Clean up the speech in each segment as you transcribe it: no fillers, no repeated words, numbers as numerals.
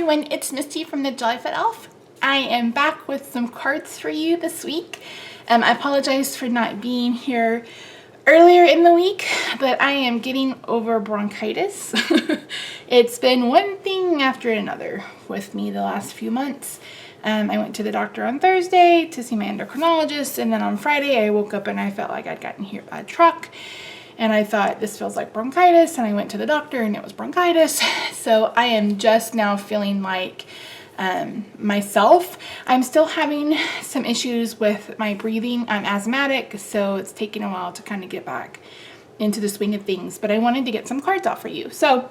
everyone, it's Misty from TheJollyFatElf. I am back with some cards for you this week. I apologize for not being here earlier in the week, but I am getting over bronchitis. It's been one thing after another with me the last few months. I went to the doctor on Thursday to see my endocrinologist, and then on Friday I woke up and I felt like I'd gotten hit by a truck. And I thought, this feels like bronchitis, and I went to the doctor and it was bronchitis. So I am just now feeling like myself. I'm still having some issues with my breathing. I'm asthmatic, so it's taking a while to kind of get back into the swing of things, but I wanted to get some cards out for you. So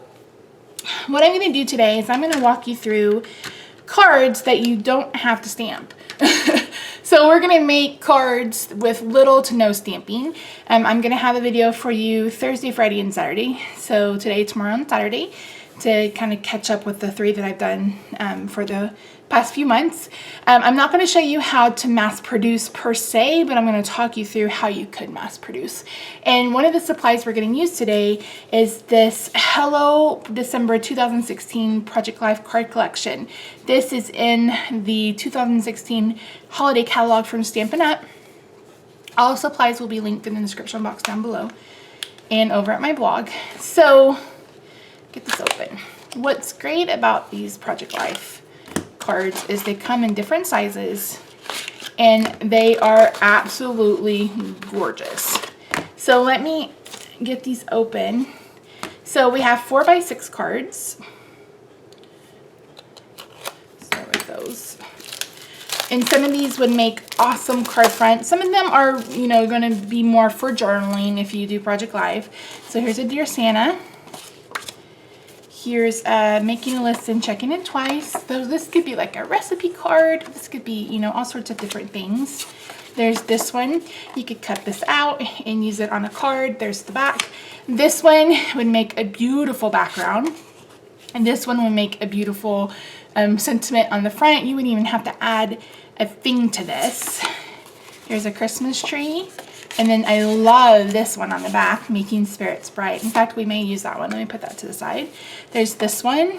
what I'm going to do today is I'm going to walk you through cards that you don't have to stamp. So we're going to make cards with little to no stamping. I'm going to have a video for you Thursday, Friday, and Saturday. So today, tomorrow, and Saturday to kind of catch up with the 3 that I've done for the past few months. I'm not going to show you how to mass produce per se, but I'm going to talk you through how you could mass produce. And one of the supplies we're going to use today is this Hello December 2016 Project Life card collection. This is in the 2016 holiday catalog from Stampin' Up. All supplies will be linked in the description box down below and over at my blog. So get this open. What's great about these Project Life cards is they come in different sizes and they are absolutely gorgeous. So let me get these open. So we have 4x6 cards. Start with those. And some of these would make awesome card fronts. Some of them are, you know, going to be more for journaling if you do Project Life. So here's a Dear Santa. Here's making a list and checking it twice. So this could be like a recipe card. This could be, you know, all sorts of different things. There's this one. You could cut this out and use it on a card. There's the back. This one would make a beautiful background. And this one would make a beautiful sentiment on the front. You wouldn't even have to add a thing to this. Here's a Christmas tree. And then I love this one on the back, Making Spirits Bright. In fact, we may use that one. Let me put that to the side. There's this one,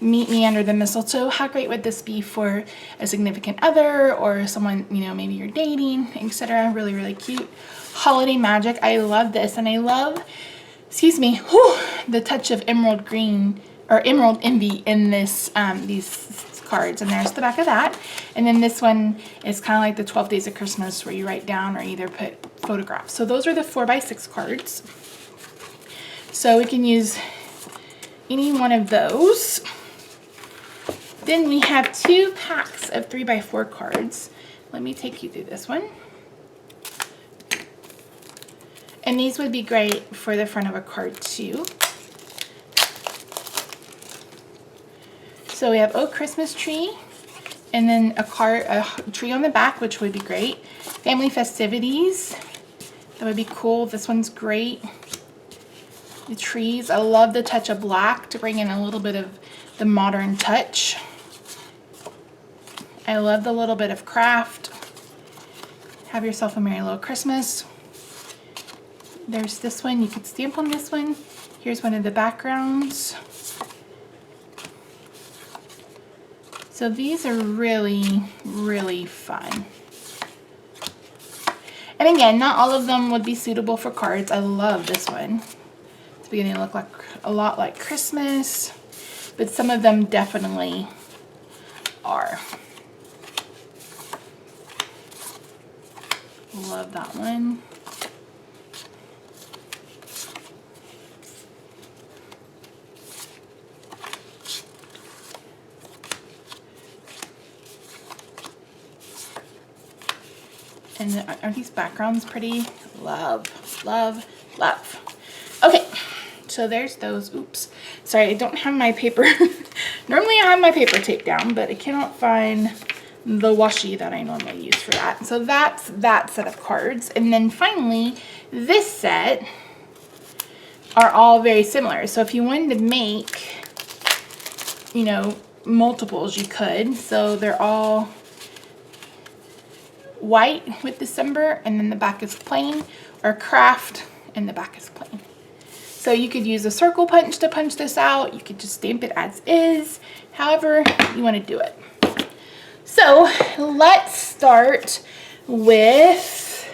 Meet Me Under the Mistletoe. How great would this be for a significant other or someone, you know, maybe you're dating, etc. Really, really cute. Holiday Magic. I love this. And I love, excuse me, the touch of emerald green or emerald envy in this these cards. And there's the back of that. And then this one is kind of like the 12 Days of Christmas where you write down or either put photographs. So those are the 4x6 cards. So we can use any one of those. Then we have 2 packs of 3x4 cards. Let me take you through this one. And these would be great for the front of a card too. So we have Oh Christmas Tree, and then a tree on the back, which would be great. Family Festivities, that would be cool. This one's great. The trees, I love the touch of black to bring in a little bit of the modern touch. I love the little bit of craft. Have yourself a merry little Christmas. There's this one, you could stamp on this one. Here's one of the backgrounds. So these are really, really fun. And again, not all of them would be suitable for cards. I love this one. It's beginning to look like a lot like Christmas, but some of them definitely are. Love that one. And are these backgrounds pretty? Love, love, love. Okay, so there's those. Oops. Sorry, I don't have my paper. Normally I have my paper taped down, but I cannot find the washi that I normally use for that. So that's that set of cards. And then finally, this set are all very similar. So if you wanted to make, you know, multiples, you could. So they're all white with December, and then the back is plain, or craft and the back is plain. So you could use a circle punch to punch this out. You could just stamp it as is, however you want to do it. So let's start with,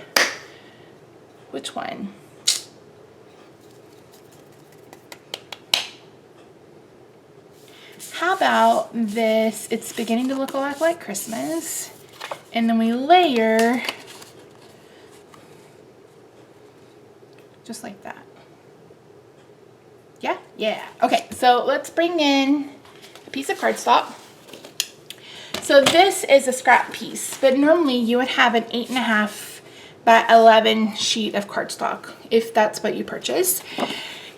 which one? How about this? It's beginning to look a lot like Christmas. And then we layer just like that. Yeah? Yeah. Okay, so let's bring in a piece of cardstock. So this is a scrap piece, but normally you would have an 8.5 by 11 sheet of cardstock if that's what you purchase.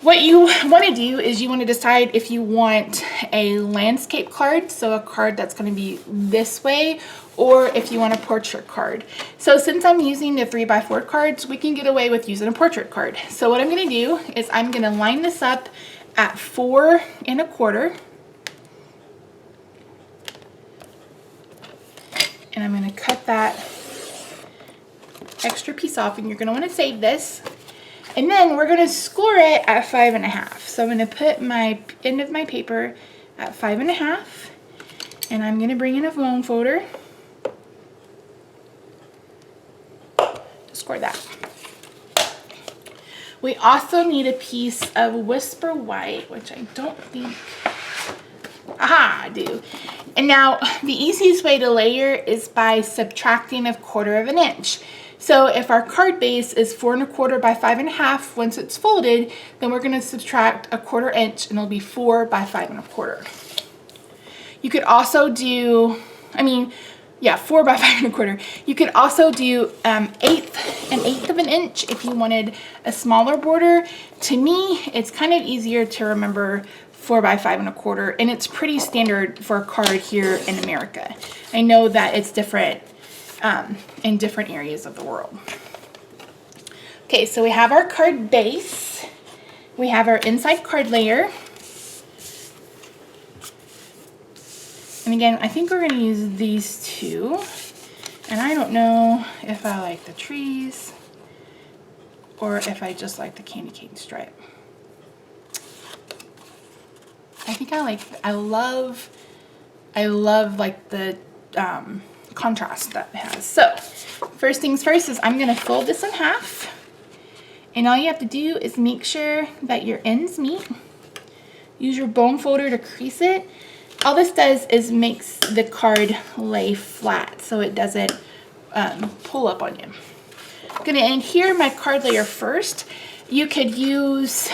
What you want to do is you want to decide if you want a landscape card, so a card that's going to be this way, or if you want a portrait card. So since I'm using the 3x4 cards, we can get away with using a portrait card. So what I'm going to do is I'm going to line this up at 4 1/4. And I'm going to cut that extra piece off, and you're going to want to save this. And then we're going to score it at 5 1/2. So I'm going to put my end of my paper at 5 1/2, and I'm going to bring in a bone folder to score that. We also need a piece of Whisper White, which I don't think, aha, I do. And now the easiest way to layer is by subtracting 1/4 inch. So if our card base is 4 1/4 by 5 1/2, once it's folded, then we're going to subtract 1/4 inch, and it'll be 4 by 5 1/4. You could also do, 4 by 5 1/4. You could also do an eighth of an inch if you wanted a smaller border. To me, it's kind of easier to remember 4 by 5 1/4, and it's pretty standard for a card here in America. I know that it's different in different areas of the world. Okay, so we have our card base. We have our inside card layer. And again, I think we're going to use these two. And I don't know if I like the trees or if I just like the candy cane stripe. I think I love like the contrast that it has. So first things first is I'm going to fold this in half, and all you have to do is make sure that your ends meet. Use your bone folder to crease it. All this does is makes the card lay flat so it doesn't pull up on you. I'm going to adhere my card layer first. You could use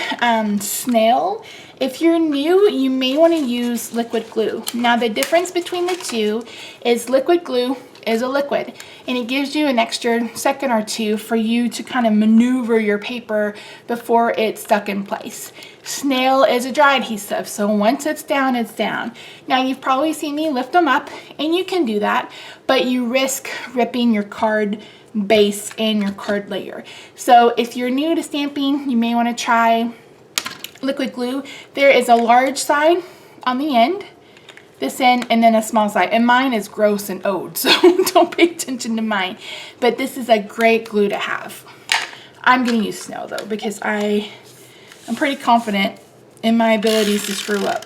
snail. If you're new, you may want to use liquid glue. Now the difference between the two is liquid glue is a liquid, and it gives you an extra second or two for you to kind of maneuver your paper before it's stuck in place. Snail is a dry adhesive, so once it's down, it's down. Now you've probably seen me lift them up, and you can do that, but you risk ripping your card base and your card layer. So if you're new to stamping, you may want to try liquid glue. There is a large side on the end, this end, and then a small side. And mine is gross and old, so don't pay attention to mine. But this is a great glue to have. I'm going to use Snow though, because I'm pretty confident in my abilities to screw up.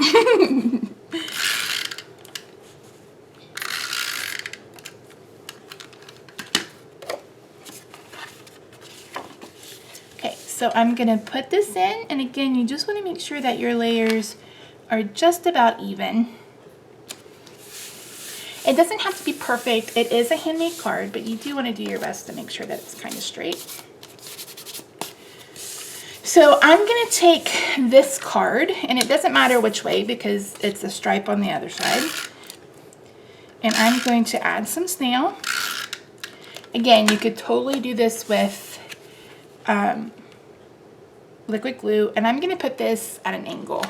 So I'm going to put this in, and again, you just want to make sure that your layers are just about even. It doesn't have to be perfect. It is a handmade card, but you do want to do your best to make sure that it's kind of straight. So I'm going to take this card, and it doesn't matter which way because it's a stripe on the other side. And I'm going to add some snail. Again, you could totally do this with liquid glue, and I'm going to put this at an angle,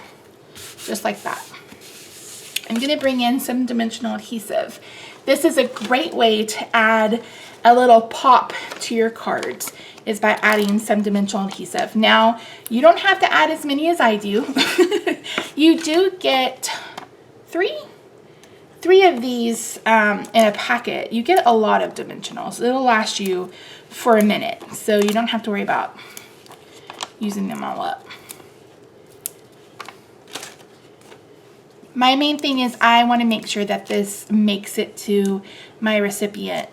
just like that. I'm going to bring in some dimensional adhesive. This is a great way to add a little pop to your cards, is by adding some dimensional adhesive. Now, you don't have to add as many as I do. You do get three of these in a packet. You get a lot of dimensionals. It'll last you for a minute, so you don't have to worry about using them all up. My main thing is I want to make sure that this makes it to my recipient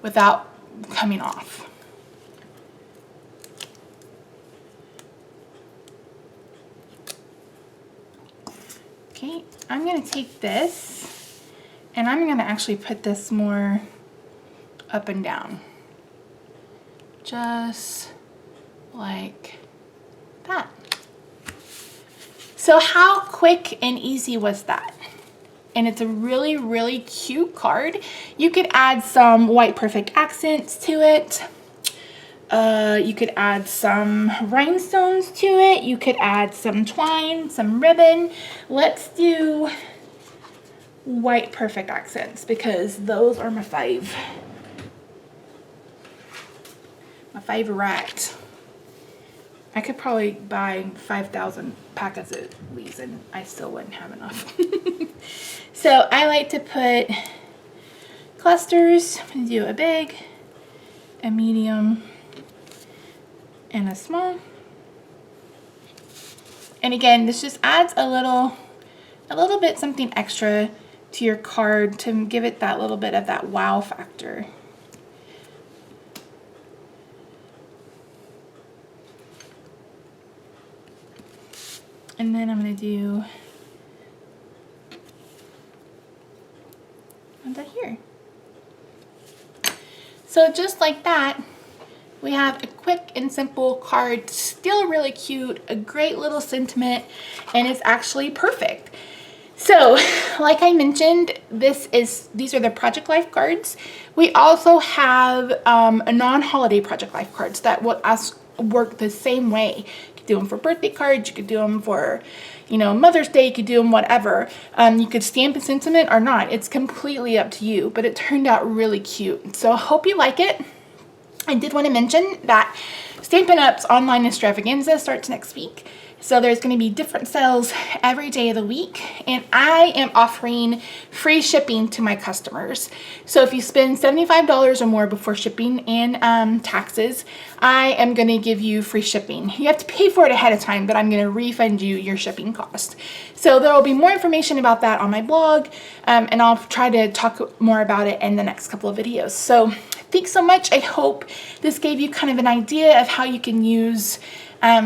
without coming off. Okay, I'm going to take this and I'm going to actually put this more up and down. Just like that. So how quick and easy was that? And it's a really, really cute card. You could add some white perfect accents to it. You could add some rhinestones to it. You could add some twine, some ribbon. Let's do white perfect accents because those are my fave. My favorite. I could probably buy 5,000 packets of these and I still wouldn't have enough. So I like to put clusters. I'm gonna do a big, a medium, and a small. And again, this just adds a little bit something extra to your card to give it that little bit of that wow factor. And then I'm going to do that here. So just like that, we have a quick and simple card, still really cute, a great little sentiment, and it's actually perfect. So, like I mentioned, these are the Project Life cards. We also have a non-holiday Project Life cards that will work the same way. Do them for birthday cards, you could do them for, you know, Mother's Day, you could do them whatever. You could stamp a sentiment or not. It's completely up to you, but it turned out really cute. So I hope you like it. I did want to mention that Stampin' Up's online extravaganza starts next week. So there's going to be different sales every day of the week, and I am offering free shipping to my customers. So if you spend $75 or more before shipping and taxes, I am going to give you free shipping. You have to pay for it ahead of time, but I'm going to refund you your shipping cost. So there will be more information about that on my blog, and I'll try to talk more about it in the next couple of videos. So thanks so much. I hope this gave you kind of an idea of how you can use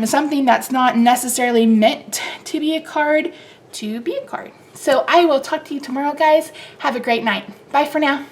something that's not necessarily meant to be a card to be a card. So I will talk to you tomorrow, guys. Have a great night. Bye for now.